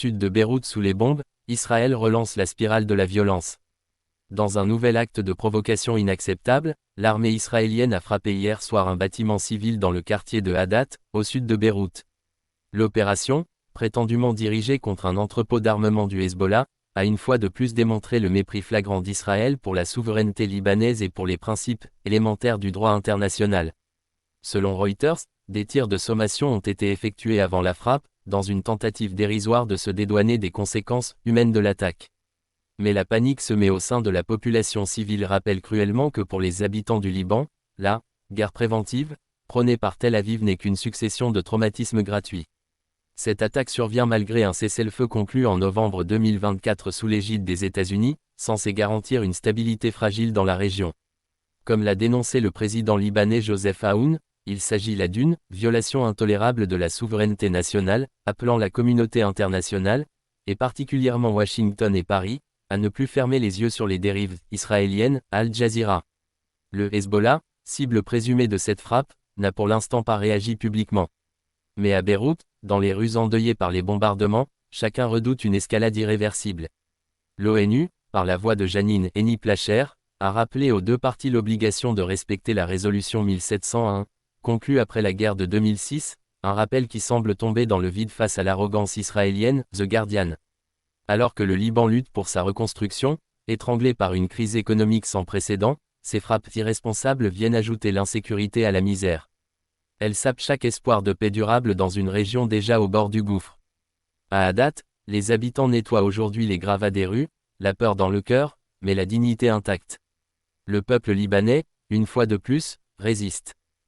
sud de Beyrouth sous les bombes, Israël relance la spirale de la violence. Dans un nouvel acte de provocation inacceptable, l'armée israélienne a frappé hier soir un bâtiment civil dans le quartier de Hadat, au sud de Beyrouth. L'opération, prétendument dirigée contre un entrepôt d'armement du Hezbollah, a une fois de plus démontré le mépris flagrant d'Israël pour la souveraineté libanaise et pour les principes élémentaires du droit international. Selon Reuters, des tirs de sommation ont été effectués avant la frappe, dans une tentative dérisoire de se dédouaner des conséquences humaines de l'attaque. Mais la panique semée au sein de la population civile rappelle cruellement que pour les habitants du Liban, la guerre préventive, prônée par Tel Aviv n'est qu'une succession de traumatismes gratuits. Cette attaque survient malgré un cessez-le-feu conclu en novembre 2024 sous l'égide des États-Unis, censé garantir une stabilité fragile dans la région. Comme l'a dénoncé le président libanais Joseph Aoun, il s'agit là d'une violation intolérable de la souveraineté nationale, appelant la communauté internationale, et particulièrement Washington et Paris, à ne plus fermer les yeux sur les dérives israéliennes, Al Jazeera. Le Hezbollah, cible présumée de cette frappe, n'a pour l'instant pas réagi publiquement. Mais à Beyrouth, dans les rues endeuillées par les bombardements, chacun redoute une escalade irréversible. L'ONU, par la voix de Janine Hennis-Plasschaert, a rappelé aux deux parties l'obligation de respecter la résolution 1701, conclue après la guerre de 2006, un rappel qui semble tomber dans le vide face à l'arrogance israélienne, The Guardian. Alors que le Liban lutte pour sa reconstruction, étranglé par une crise économique sans précédent, ces frappes irresponsables viennent ajouter l'insécurité à la misère. Elles sapent chaque espoir de paix durable dans une région déjà au bord du gouffre. À Hadat, les habitants nettoient aujourd'hui les gravats des rues, la peur dans le cœur, mais la dignité intacte. Le peuple libanais, une fois de plus, résiste.